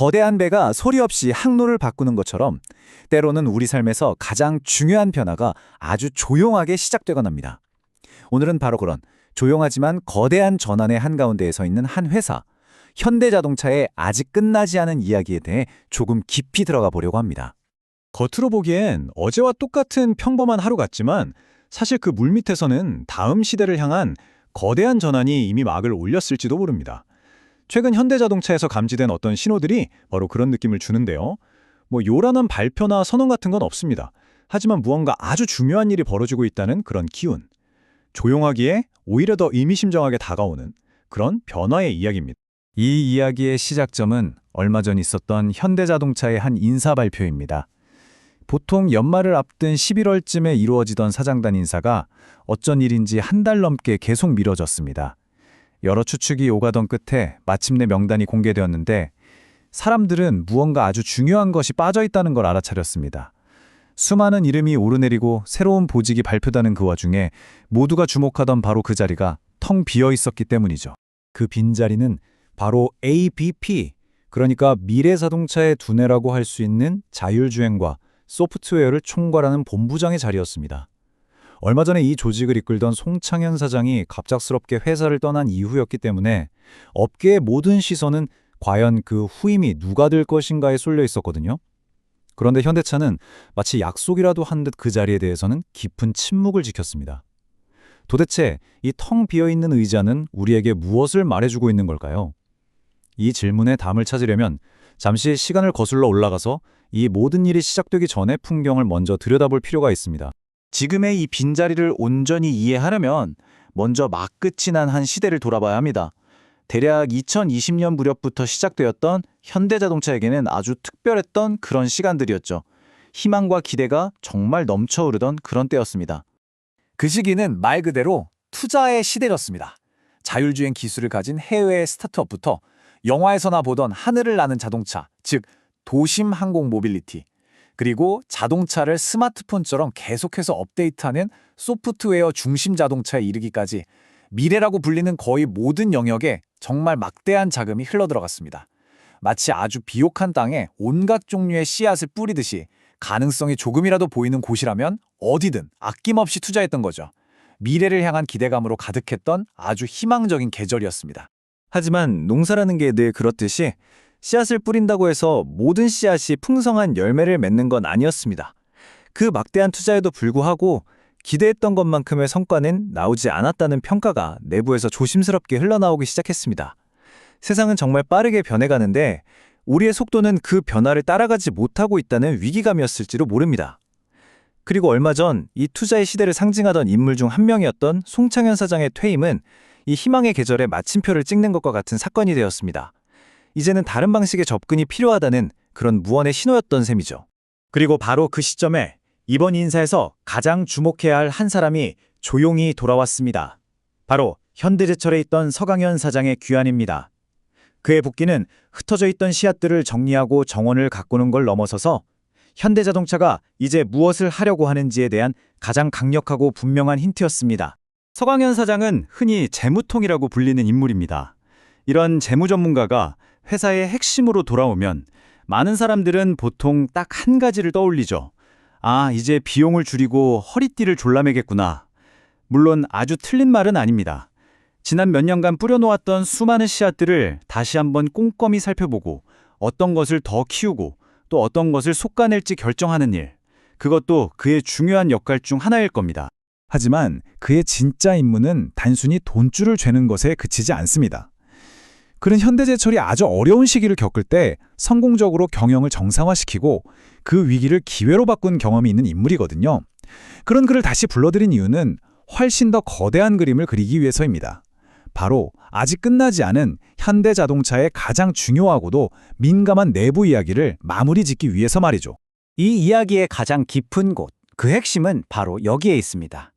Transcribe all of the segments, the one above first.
거대한 배가 소리 없이 항로를 바꾸는 것처럼 때로는 우리 삶에서 가장 중요한 변화가 아주 조용하게 시작되곤 합니다. 오늘은 바로 그런 조용하지만 거대한 전환의 한가운데에 서 있는 한 회사, 현대자동차의 아직 끝나지 않은 이야기에 대해 조금 깊이 들어가 보려고 합니다. 겉으로 보기엔 어제와 똑같은 평범한 하루 같지만 사실 그 물밑에서는 다음 시대를 향한 거대한 전환이 이미 막을 올렸을지도 모릅니다. 최근 현대자동차에서 감지된 어떤 신호들이 바로 그런 느낌을 주는데요. 요란한 발표나 선언 같은 건 없습니다. 하지만 무언가 아주 중요한 일이 벌어지고 있다는 그런 기운. 조용하기에 오히려 더 의미심장하게 다가오는 그런 변화의 이야기입니다. 이 이야기의 시작점은 얼마 전 있었던 현대자동차의 한 인사 발표입니다. 보통 연말을 앞둔 11월쯤에 이루어지던 사장단 인사가 어쩐 일인지 한 달 넘게 계속 미뤄졌습니다. 여러 추측이 오가던 끝에 마침내 명단이 공개되었는데 사람들은 무언가 아주 중요한 것이 빠져 있다는 걸 알아차렸습니다. 수많은 이름이 오르내리고 새로운 보직이 발표되는 그 와중에 모두가 주목하던 바로 그 자리가 텅 비어 있었기 때문이죠. 그 빈자리는 바로 ABP, 그러니까 미래자동차의 두뇌라고 할 수 있는 자율주행과 소프트웨어를 총괄하는 본부장의 자리였습니다. 얼마 전에 이 조직을 이끌던 송창현 사장이 갑작스럽게 회사를 떠난 이후였기 때문에 업계의 모든 시선은 과연 그 후임이 누가 될 것인가에 쏠려 있었거든요. 그런데 현대차는 마치 약속이라도 한 듯 그 자리에 대해서는 깊은 침묵을 지켰습니다. 도대체 이 텅 비어있는 의자는 우리에게 무엇을 말해주고 있는 걸까요? 이 질문에 답을 찾으려면 잠시 시간을 거슬러 올라가서 이 모든 일이 시작되기 전의 풍경을 먼저 들여다볼 필요가 있습니다. 지금의 이 빈자리를 온전히 이해하려면 먼저 막 끝이 난 한 시대를 돌아봐야 합니다. 대략 2020년 무렵부터 시작되었던 현대자동차에게는 아주 특별했던 그런 시간들이었죠. 희망과 기대가 정말 넘쳐흐르던 그런 때였습니다. 그 시기는 말 그대로 투자의 시대였습니다. 자율주행 기술을 가진 해외의 스타트업부터 영화에서나 보던 하늘을 나는 자동차, 즉 도심 항공 모빌리티, 그리고 자동차를 스마트폰처럼 계속해서 업데이트하는 소프트웨어 중심 자동차에 이르기까지 미래라고 불리는 거의 모든 영역에 정말 막대한 자금이 흘러들어갔습니다. 마치 아주 비옥한 땅에 온갖 종류의 씨앗을 뿌리듯이 가능성이 조금이라도 보이는 곳이라면 어디든 아낌없이 투자했던 거죠. 미래를 향한 기대감으로 가득했던 아주 희망적인 계절이었습니다. 하지만 농사라는 게 늘 그렇듯이 씨앗을 뿌린다고 해서 모든 씨앗이 풍성한 열매를 맺는 건 아니었습니다. 그 막대한 투자에도 불구하고 기대했던 것만큼의 성과는 나오지 않았다는 평가가 내부에서 조심스럽게 흘러나오기 시작했습니다. 세상은 정말 빠르게 변해가는데 우리의 속도는 그 변화를 따라가지 못하고 있다는 위기감이었을지도 모릅니다. 그리고 얼마 전 이 투자의 시대를 상징하던 인물 중 한 명이었던 송창현 사장의 퇴임은 이 희망의 계절에 마침표를 찍는 것과 같은 사건이 되었습니다. 이제는 다른 방식의 접근이 필요하다는 그런 무언의 신호였던 셈이죠. 그리고 바로 그 시점에 이번 인사에서 가장 주목해야 할 한 사람이 조용히 돌아왔습니다. 바로 현대제철에 있던 서강현 사장의 귀환입니다. 그의 복귀는 흩어져 있던 씨앗들을 정리하고 정원을 가꾸는 걸 넘어서서 현대자동차가 이제 무엇을 하려고 하는지에 대한 가장 강력하고 분명한 힌트였습니다. 서강현 사장은 흔히 재무통이라고 불리는 인물입니다. 이런 재무 전문가가 회사의 핵심으로 돌아오면 많은 사람들은 보통 딱 한 가지를 떠올리죠. 아, 이제 비용을 줄이고 허리띠를 졸라매겠구나. 물론 아주 틀린 말은 아닙니다. 지난 몇 년간 뿌려놓았던 수많은 씨앗들을 다시 한번 꼼꼼히 살펴보고 어떤 것을 더 키우고 또 어떤 것을 솎아낼지 결정하는 일. 그것도 그의 중요한 역할 중 하나일 겁니다. 하지만 그의 진짜 임무는 단순히 돈줄을 죄는 것에 그치지 않습니다. 그는 현대제철이 아주 어려운 시기를 겪을 때 성공적으로 경영을 정상화시키고 그 위기를 기회로 바꾼 경험이 있는 인물이거든요. 그런 그를 다시 불러들인 이유는 훨씬 더 거대한 그림을 그리기 위해서입니다. 바로 아직 끝나지 않은 현대자동차의 가장 중요하고도 민감한 내부 이야기를 마무리 짓기 위해서 말이죠. 이 이야기의 가장 깊은 곳, 그 핵심은 바로 여기에 있습니다.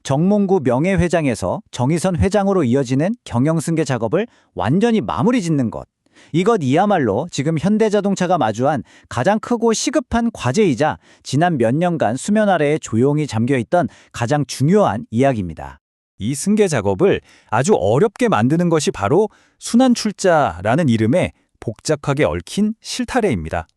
정몽구 명예회장에서 정의선 회장으로 이어지는 경영승계 작업을 완전히 마무리 짓는 것. 이것이야말로 지금 현대자동차가 마주한 가장 크고 시급한 과제이자 지난 몇 년간 수면 아래에 조용히 잠겨있던 가장 중요한 이야기입니다. 이 승계 작업을 아주 어렵게 만드는 것이 바로 순환출자라는 이름의 복잡하게 얽힌 실타래입니다.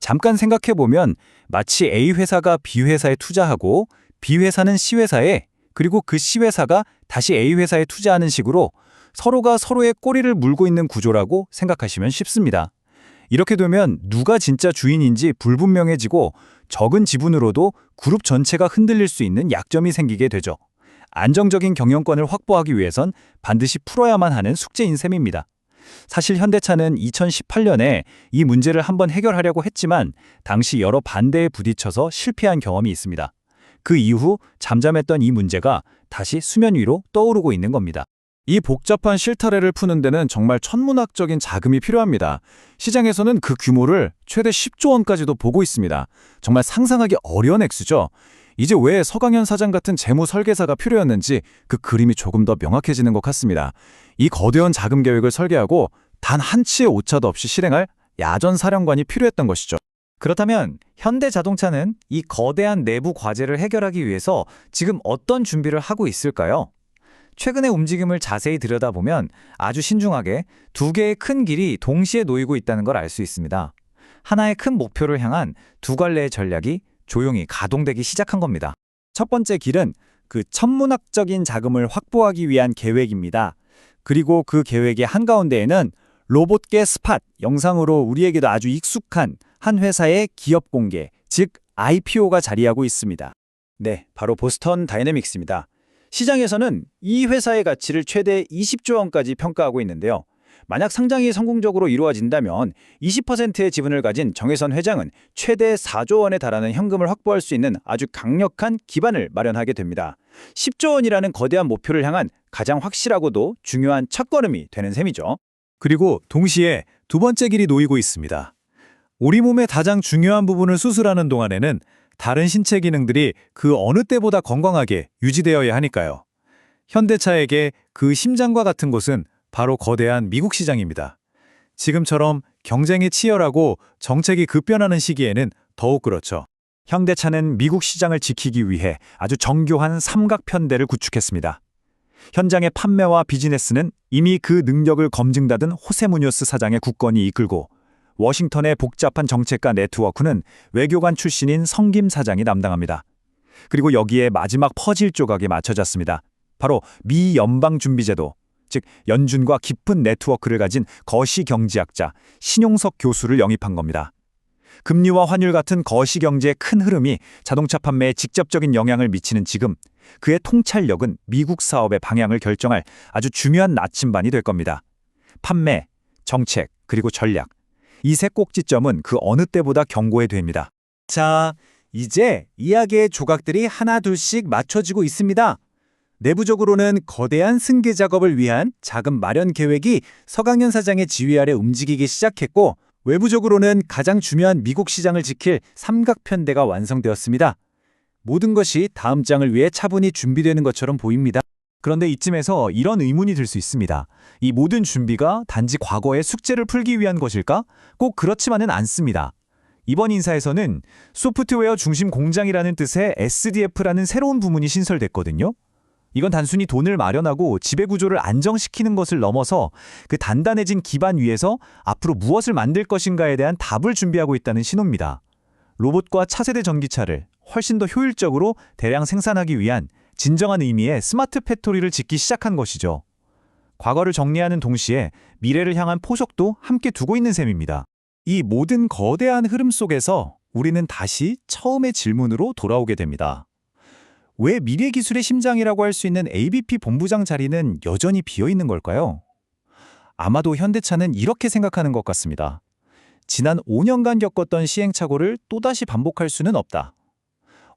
잠깐 생각해보면 마치 A 회사가 B 회사에 투자하고 B 회사는 C 회사에 그리고 그 C 회사가 다시 A 회사에 투자하는 식으로 서로가 서로의 꼬리를 물고 있는 구조라고 생각하시면 쉽습니다. 이렇게 되면 누가 진짜 주인인지 불분명해지고 적은 지분으로도 그룹 전체가 흔들릴 수 있는 약점이 생기게 되죠. 안정적인 경영권을 확보하기 위해선 반드시 풀어야만 하는 숙제인 셈입니다. 사실 현대차는 2018년에 이 문제를 한번 해결하려고 했지만 당시 여러 반대에 부딪혀서 실패한 경험이 있습니다. 그 이후 잠잠했던 이 문제가 다시 수면 위로 떠오르고 있는 겁니다. 이 복잡한 실타래를 푸는 데는 정말 천문학적인 자금이 필요합니다. 시장에서는 그 규모를 최대 10조 원까지도 보고 있습니다. 정말 상상하기 어려운 액수죠. 이제 왜 서강현 사장 같은 재무 설계사가 필요했는지 그 그림이 조금 더 명확해지는 것 같습니다. 이 거대한 자금 계획을 설계하고 단 한치의 오차도 없이 실행할 야전 사령관이 필요했던 것이죠. 그렇다면 현대자동차는 이 거대한 내부 과제를 해결하기 위해서 지금 어떤 준비를 하고 있을까요? 최근의 움직임을 자세히 들여다보면 아주 신중하게 두 개의 큰 길이 동시에 놓이고 있다는 걸 알 수 있습니다. 하나의 큰 목표를 향한 두 갈래의 전략이 조용히 가동되기 시작한 겁니다. 첫 번째 길은 그 천문학적인 자금을 확보하기 위한 계획입니다. 그리고 그 계획의 한가운데에는 로봇계 스팟, 영상으로 우리에게도 아주 익숙한 한 회사의 기업 공개, 즉 IPO가 자리하고 있습니다. 네, 바로 보스턴 다이내믹스입니다. 시장에서는 이 회사의 가치를 최대 20조 원까지 평가하고 있는데요. 만약 상장이 성공적으로 이루어진다면 20%의 지분을 가진 정혜선 회장은 최대 4조 원에 달하는 현금을 확보할 수 있는 아주 강력한 기반을 마련하게 됩니다. 10조 원이라는 거대한 목표를 향한 가장 확실하고도 중요한 첫걸음이 되는 셈이죠. 그리고 동시에 두 번째 길이 놓이고 있습니다. 우리 몸의 가장 중요한 부분을 수술하는 동안에는 다른 신체 기능들이 그 어느 때보다 건강하게 유지되어야 하니까요. 현대차에게 그 심장과 같은 곳은 바로 거대한 미국 시장입니다. 지금처럼 경쟁이 치열하고 정책이 급변하는 시기에는 더욱 그렇죠. 현대차는 미국 시장을 지키기 위해 아주 정교한 삼각편대를 구축했습니다. 현장의 판매와 비즈니스는 이미 그 능력을 검증받은 호세 무뇨스 사장의 굳건히 이끌고 워싱턴의 복잡한 정책가 네트워크는 외교관 출신인 성김 사장이 담당합니다. 그리고 여기에 마지막 퍼즐 조각이 맞춰졌습니다. 바로 미 연방준비제도, 즉 연준과 깊은 네트워크를 가진 거시경제학자 신용석 교수를 영입한 겁니다. 금리와 환율 같은 거시경제의 큰 흐름이 자동차 판매에 직접적인 영향을 미치는 지금, 그의 통찰력은 미국 사업의 방향을 결정할 아주 중요한 나침반이 될 겁니다. 판매, 정책, 그리고 전략. 이 세 꼭지점은 그 어느 때보다 견고해 됩니다. 자, 이제 이야기의 조각들이 하나 둘씩 맞춰지고 있습니다. 내부적으로는 거대한 승계 작업을 위한 자금 마련 계획이 서강현 사장의 지휘 아래 움직이기 시작했고, 외부적으로는 가장 중요한 미국 시장을 지킬 삼각편대가 완성되었습니다. 모든 것이 다음 장을 위해 차분히 준비되는 것처럼 보입니다. 그런데 이쯤에서 이런 의문이 들 수 있습니다. 이 모든 준비가 단지 과거의 숙제를 풀기 위한 것일까? 꼭 그렇지만은 않습니다. 이번 인사에서는 소프트웨어 중심 공장이라는 뜻의 SDF라는 새로운 부문이 신설됐거든요. 이건 단순히 돈을 마련하고 지배구조를 안정시키는 것을 넘어서 그 단단해진 기반 위에서 앞으로 무엇을 만들 것인가에 대한 답을 준비하고 있다는 신호입니다. 로봇과 차세대 전기차를 훨씬 더 효율적으로 대량 생산하기 위한 진정한 의미의 스마트 팩토리를 짓기 시작한 것이죠. 과거를 정리하는 동시에 미래를 향한 포석도 함께 두고 있는 셈입니다. 이 모든 거대한 흐름 속에서 우리는 다시 처음의 질문으로 돌아오게 됩니다. 왜 미래 기술의 심장이라고 할 수 있는 ABP 본부장 자리는 여전히 비어 있는 걸까요? 아마도 현대차는 이렇게 생각하는 것 같습니다. 지난 5년간 겪었던 시행착오를 또다시 반복할 수는 없다.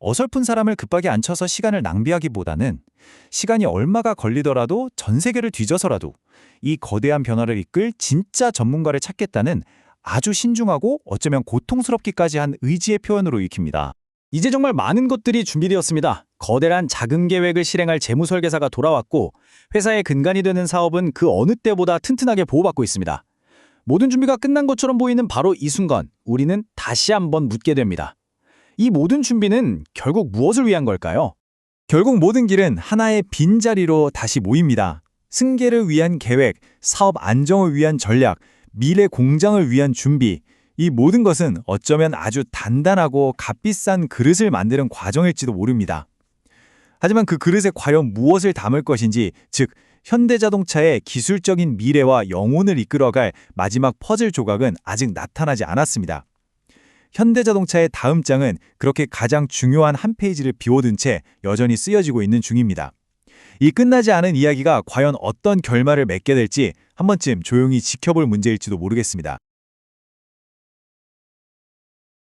어설픈 사람을 급하게 앉혀서 시간을 낭비하기보다는 시간이 얼마가 걸리더라도 전 세계를 뒤져서라도 이 거대한 변화를 이끌 진짜 전문가를 찾겠다는 아주 신중하고 어쩌면 고통스럽기까지 한 의지의 표현으로 읽힙니다. 이제 정말 많은 것들이 준비되었습니다. 거대한 자금 계획을 실행할 재무 설계사가 돌아왔고, 회사의 근간이 되는 사업은 그 어느 때보다 튼튼하게 보호받고 있습니다. 모든 준비가 끝난 것처럼 보이는 바로 이 순간, 우리는 다시 한번 묻게 됩니다. 이 모든 준비는 결국 무엇을 위한 걸까요? 결국 모든 길은 하나의 빈자리로 다시 모입니다. 승계를 위한 계획, 사업 안정을 위한 전략, 미래 공장을 위한 준비, 이 모든 것은 어쩌면 아주 단단하고 값비싼 그릇을 만드는 과정일지도 모릅니다. 하지만 그 그릇에 과연 무엇을 담을 것인지, 즉 현대자동차의 기술적인 미래와 영혼을 이끌어갈 마지막 퍼즐 조각은 아직 나타나지 않았습니다. 현대자동차의 다음 장은 그렇게 가장 중요한 한 페이지를 비워둔 채 여전히 쓰여지고 있는 중입니다. 이 끝나지 않은 이야기가 과연 어떤 결말을 맺게 될지 한 번쯤 조용히 지켜볼 문제일지도 모르겠습니다.